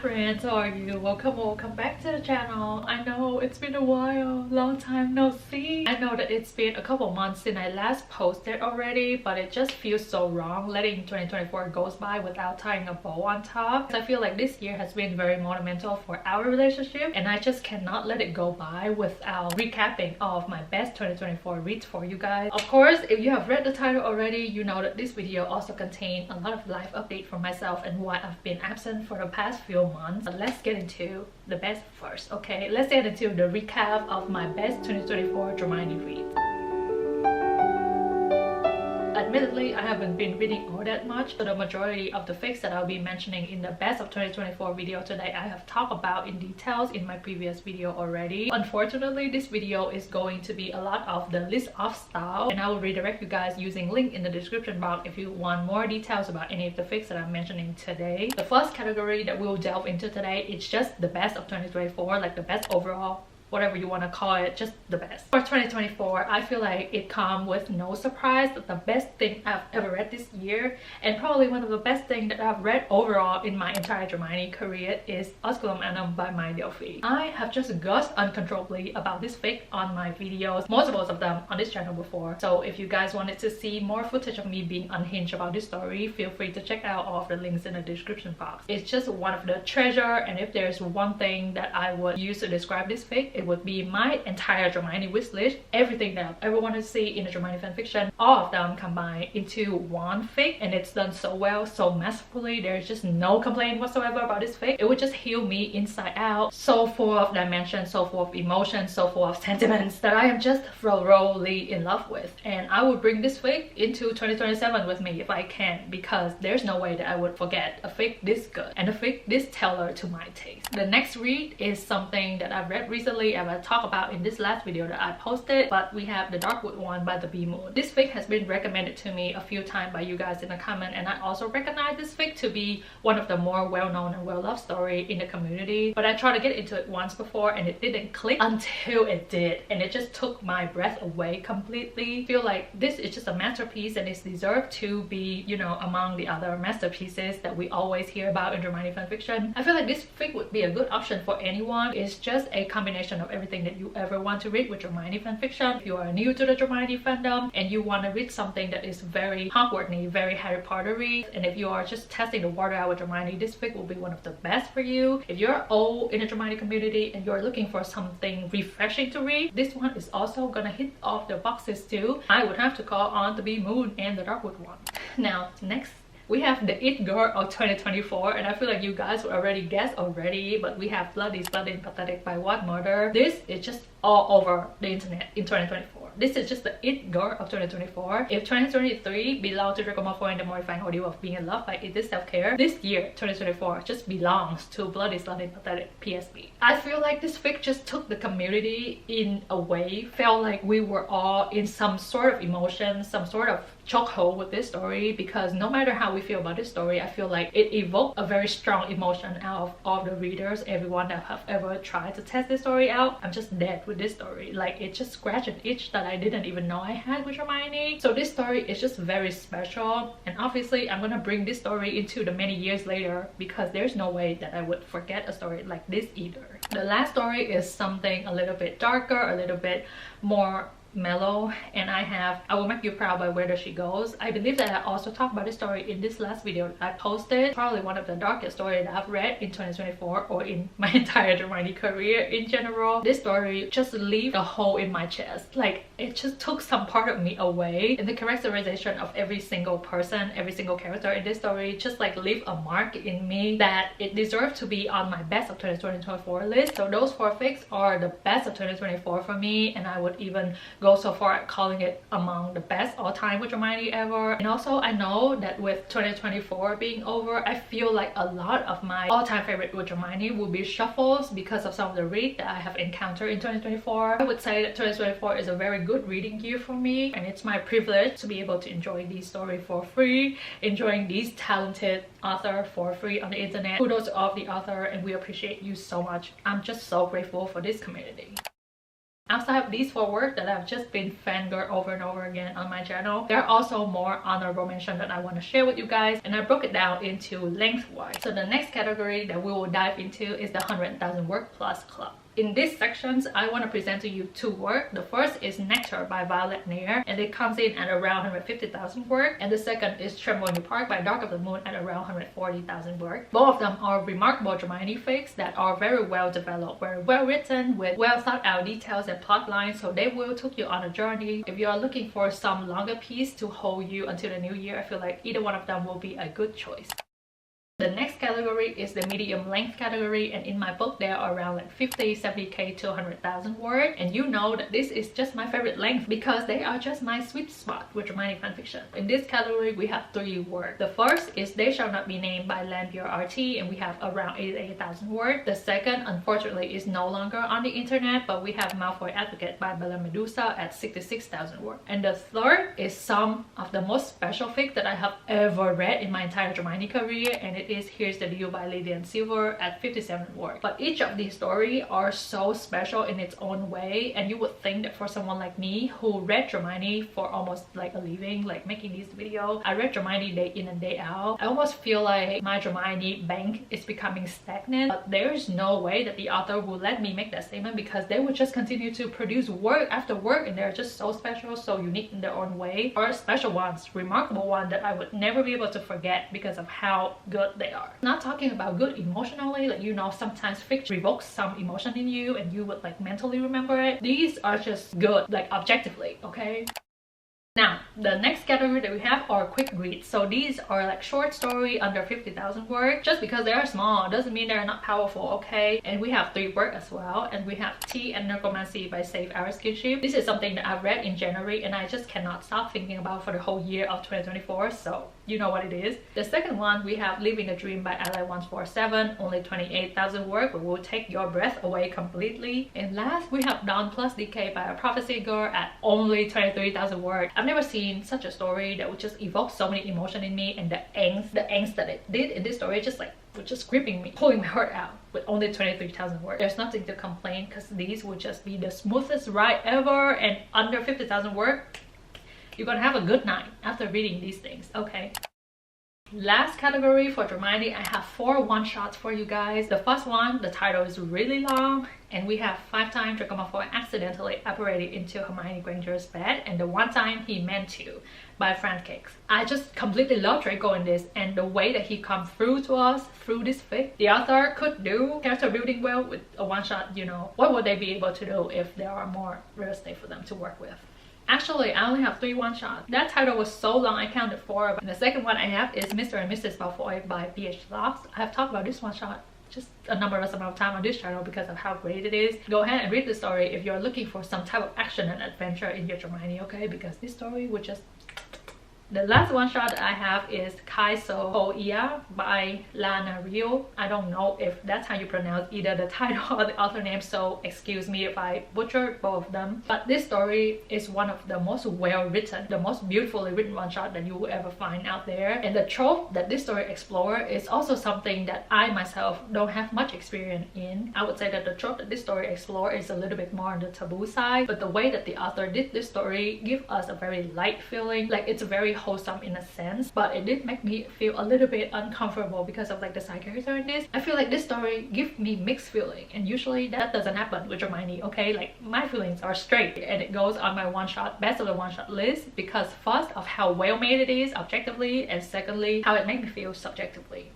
friends, how are you? Welcome back to the channel. I know it's been a while, long time no see. I know that it's been a couple months since I last posted already, but it just feels so wrong letting 2024 goes by without tying a bow on top. I feel like this year has been very monumental for our relationship, and I just cannot let it go by without recapping all of my best 2024 reads for you guys. Of course, if you have read the title already, you know that this video also contains a lot of life update for myself and why I've been absent for the past few months. But let's get into the best first, okay? Let's get into the recap of my best 2024 dramione reads. Admittedly, I haven't been reading all that much, so the majority of the fics that I'll be mentioning in the best of 2024 video today I have talked about in details in my previous video already. Unfortunately, this video is going to be a lot of the list off style, and I will redirect you guys using link in the description box if you want more details about any of the fics that I'm mentioning today. The first category that we'll delve into today is just the best of 2024, like the best overall, whatever you want to call it, just the best. For 2024, I feel like it comes with no surprise that the best thing I've ever read this year, and probably one of the best things that I've read overall in my entire dramione career, is Osculum Annum by my Delphi. I have just gushed uncontrollably about this fic on my videos, multiples of them on this channel before. So if you guys wanted to see more footage of me being unhinged about this story, feel free to check out all of the links in the description box. It's just one of the treasure, and if there's one thing that I would use to describe this fic, it would be my entire dramione wishlist. Everything that I've ever wanted to see in a dramione fanfiction, all of them combined into one fic, and it's done so well, so masterfully. There's just no complaint whatsoever about this fic. It would just heal me inside out. So full of dimensions, so full of emotions, so full of sentiments that I am just thoroughly in love with, and I would bring this fic into 2027 with me if I can, because there's no way that I would forget a fic this good and a fic this tailored to my taste. The next read is something that I've read recently and I talked about in this last video that I posted, but we have the Darkwood one by the Bee Moon. This fic has been recommended to me a few times by you guys in the comment, and I also recognize this fic to be one of the more well-known and well-loved story in the community, but I tried to get into it once before and it didn't click until it did, and it just took my breath away completely. I feel like this is just a masterpiece and it's deserved to be, you know, among the other masterpieces that we always hear about in dramione fanfiction. I feel like this fic would be a good option for anyone. It's just a combination of everything that you ever want to read with dramione fanfiction. If you are new to the dramione fandom and you want to read something that is very Hogwarts-y, very Harry Potter-y, and if you are just testing the water out with dramione, this fic will be one of the best for you. If you're old in the dramione community and you're looking for something refreshing to read, this one is also gonna hit off the boxes too. I would have to call on the Bee Moon and the Darkwood one. Now, next we have the It Girl of 2024, and I feel like you guys would already guess already, but we have Bloody, Slutty, and Pathetic by What Murder. This is just all over the internet in 2024. This is just the It Girl of 2024. If 2023 belonged to the Draco and the Mortifying Ordeal of Being in Love by It Is Self-Care, this year, 2024, just belongs to Bloody, Slutty, and Pathetic PSB. I feel like this fic just took the community in a way, felt like we were all in some sort of emotion, some sort of chokehold with this story, because no matter how we feel about this story, I feel like it evoked a very strong emotion out of all the readers, everyone that have ever tried to test this story out. I'm just dead with this story. Like, it just scratched an itch that I didn't even know I had with Hermione. So this story is just very special, and obviously I'm gonna bring this story into the many years later, because there's no way that I would forget a story like this either. The last story is something a little bit darker, a little bit more mellow, and I Will Make You Proud by Where Does She Goes. I believe that I also talked about this story in this last video that I posted. Probably one of the darkest stories that I've read in 2024 or in my entire dramione career in general. This story just left a hole in my chest. Like, it just took some part of me away, and the characterization of every single person, every single character in this story just like leave a mark in me that it deserved to be on my best of 2024 list. So those four fics are the best of 2024 for me, and I would even go so far at calling it among the best all-time with dramione ever. And also, I know that with 2024 being over, I feel like a lot of my all-time favorite with dramione will be shuffles because of some of the read that I have encountered in 2024. I would say that 2024 is a very good reading year for me, and it's my privilege to be able to enjoy these stories for free, enjoying these talented authors for free on the internet. Kudos to all of the author, and we appreciate you so much. I'm just so grateful for this community. Outside of these 4 works that I've just been fangirl over and over again on my channel, there are also more honorable mentions that I want to share with you guys, and I broke it down into lengthwise. So the next category that we will dive into is the 100,000 work plus club. In these sections, I want to present to you 2 works. The first is Nectar by Violet Nair, and it comes in at around 150,000 work. And the second is Trembling Park by Dark of the Moon at around 140,000 work. Both of them are remarkable dramione fics that are very well developed, very well written, with well thought out details and plot lines, so they will take you on a journey. If you are looking for some longer piece to hold you until the new year, I feel like either one of them will be a good choice. The next category is the medium length category, and in my book there are around like 50, 70k to 100,000 words, and you know that this is just my favorite length because they are just my sweet spot with dramatic fanfiction. In this category we have 3 words. The first is They Shall Not Be Named by Lampier RT, and we have around 88,000 words. The second, unfortunately, is no longer on the internet, but we have Malfoy Advocate by Bella Medusa at 66,000 words. And the third is some of the most special fic that I have ever read in my entire dramione career, and it is Here's the Deal by Lydian Silver at 57 words. But each of these stories are so special in its own way, and you would think that for someone like me who read dramione for almost like a living, like making these videos, I read dramione day in and day out, I almost feel like my dramione bank is becoming stagnant. But there's no way that the author will let me make that statement, because they would just continue to produce work after work, and they're just so special, so unique in their own way, or special ones, remarkable ones that I would never be able to forget because of how good they are. Not talking about good emotionally, like, you know, sometimes fiction evokes some emotion in you and you would like mentally remember it. These are just good, like objectively, okay? Now, the next category that we have are quick reads. So these are like short story under 50,000 words. Just because they are small doesn't mean they're not powerful, okay? And we have 3 works as well. And we have Tea and Necromancy by Save Our Skinship. This is something that I read in January and I just cannot stop thinking about for the whole year of 2024. So you know what it is. The second one, we have Living the Dream by Ally 147, only 28,000 words, but will take your breath away completely. And last, we have Dawn plus Decay by A Prophecy Girl at only 23,000 words. I've never seen such a story that would just evoke so many emotion in me, and the angst that it did in this story just like was just gripping me, pulling my heart out with only 23,000 words. There's nothing to complain because these would just be the smoothest ride ever, and under 50,000 words, you're gonna have a good night after reading these things, okay? Last category for dramione, I have 4 one-shots for you guys. The first one, the title is really long, and we have 5 times Draco Malfoy accidentally apparated into Hermione Granger's bed, and the 1 time he meant to, by Frank Cakes. I just completely love Draco in this, and the way that he comes through to us through this fic. The author could do character building well with a one-shot, you know. What would they be able to do if there are more real estate for them to work with? Actually, I only have 3 one-shots. That title was so long I counted 4. And the second one I have is Mr. and Mrs. Malfoy by B.H. Lost. I have talked about this one-shot just a numberless amount of time on this channel because of how great it is. Go ahead and read the story if you're looking for some type of action and adventure in your dramione, okay? Because this story would just... The last one-shot that I have is Kaiso Hoia by Lana Rio. I don't know if that's how you pronounce either the title or the author name, so excuse me if I butchered both of them. But this story is one of the most well-written, the most beautifully written one-shot that you will ever find out there. And the trope that this story explores is also something that I myself don't have much experience in. I would say that the trope that this story explores is a little bit more on the taboo side, but the way that the author did this story gives us a very light feeling. Like, it's very wholesome in a sense, but it did make me feel a little bit uncomfortable because of like the side character in this. I feel like this story gives me mixed feeling, and usually that doesn't happen with Hermione, okay? Like, my feelings are straight, and it goes on my one-shot best of the one-shot list because first of how well made it is objectively, and secondly how it made me feel subjectively.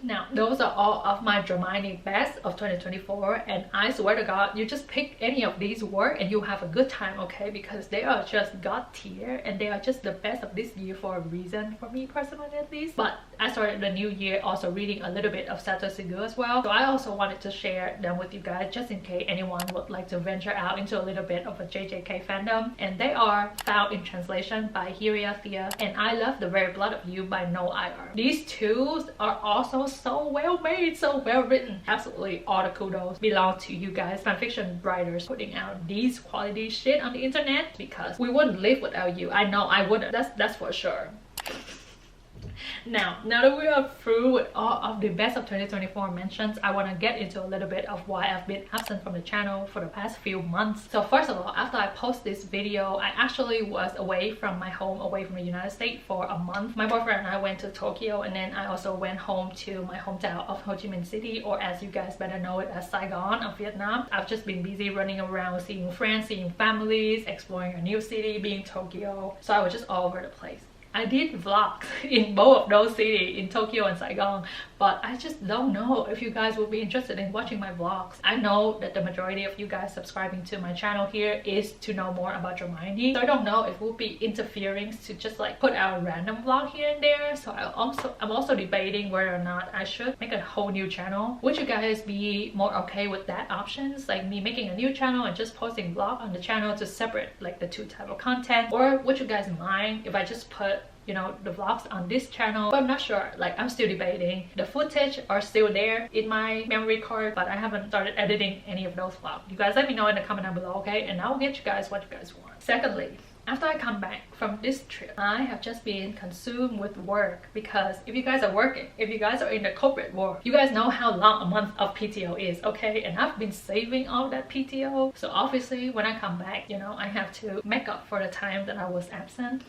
Now, those are all of my dramione best of 2024, and I swear to God, you just pick any of these work and you'll have a good time, okay? Because they are just god tier, and they are just the best of this year for a reason, for me personally at least. But I started the new year also reading a little bit of satosugu as well, so I also wanted to share them with you guys just in case anyone would like to venture out into a little bit of a JJK fandom. And they are Found in Translation by Hiria Thea and I Love the Very Blood of You by No IR. These two are also so well made, so well written. Absolutely all the kudos belong to you guys, fanfiction writers, putting out these quality shit on the internet, because we wouldn't live without you. I know I wouldn't, that's for sure. Now that we are through with all of the best of 2024 mentions, I want to get into a little bit of why I've been absent from the channel for the past few months. So first of all, after I post this video, I actually was away from my home, away from the United States for a month. My boyfriend and I went to Tokyo, and then I also went home to my hometown of Ho Chi Minh City, or as you guys better know it as Saigon of Vietnam. I've just been busy running around, seeing friends, seeing families, exploring a new city, being Tokyo. So I was just all over the place. I did vlogs in both of those cities, in Tokyo and Saigon, but I just don't know if you guys will be interested in watching my vlogs. I know that the majority of you guys subscribing to my channel here is to know more about dramione, so I don't know if we'll be interfering to just like put out a random vlog here and there. So I'm also debating whether or not I should make a whole new channel. Would you guys be more okay with that options, like me making a new channel and just posting vlog on the channel to separate like the two type of content? Or would you guys mind if I just put, you know, the vlogs on this channel? But I'm not sure, like I'm still debating. The footage are still there in my memory card, but I haven't started editing any of those vlogs. You guys let me know in the comment down below, okay? And I'll get you guys what you guys want. Secondly, after I come back from this trip, I have just been consumed with work, because if you guys are working, if you guys are in the corporate world, you guys know how long a month of PTO is, okay? And I've been saving all that PTO. So obviously when I come back, you know, I have to make up for the time that I was absent.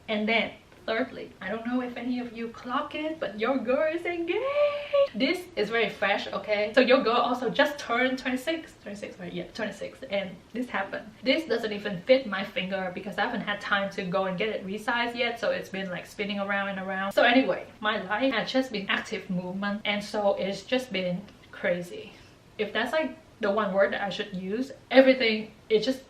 And then thirdly, I don't know if any of you clock it, but your girl is engaged. This is very fresh, okay? So your girl also just turned 26, right? Yeah, 26, and this happened. This doesn't even fit my finger because I haven't had time to go and get it resized yet, so it's been like spinning around and around. So anyway, my life has just been active movement, and so it's just been crazy. If that's like the one word that I should use, everything is just,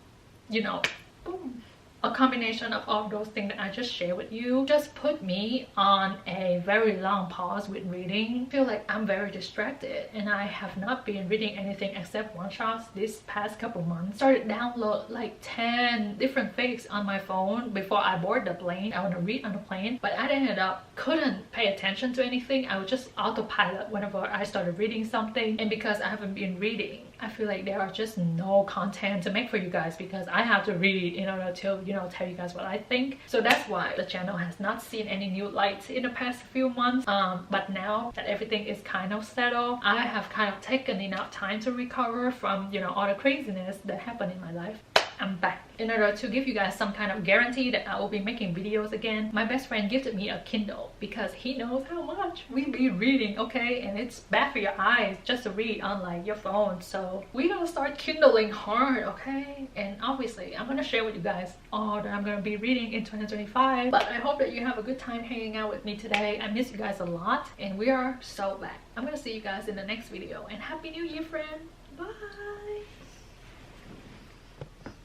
you know, boom. A combination of all those things that I just shared with you just put me on a very long pause with reading. I feel like I'm very distracted, and I have not been reading anything except one-shots this past couple months. Started download like 10 different fics on my phone before I board the plane. I want to read on the plane, but I ended up couldn't pay attention to anything. I would just autopilot whenever I started reading something, and because I haven't been reading, I feel like there are just no content to make for you guys, because I have to read in order to, you know, tell you guys what I think. So that's why the channel has not seen any new lights in the past few months. But now that everything is kind of settled, I have kind of taken enough time to recover from, you know, all the craziness that happened in my life. I'm back. In order to give you guys some kind of guarantee that I will be making videos again, my best friend gifted me a Kindle because he knows how much we be reading, okay? And it's bad for your eyes just to read on like your phone. So we're gonna start Kindling hard, okay? And obviously I'm gonna share with you guys all that I'm gonna be reading in 2025. But I hope that you have a good time hanging out with me today. I miss you guys a lot, and we are so back. I'm gonna see you guys in the next video, and Happy New Year, friend. Bye.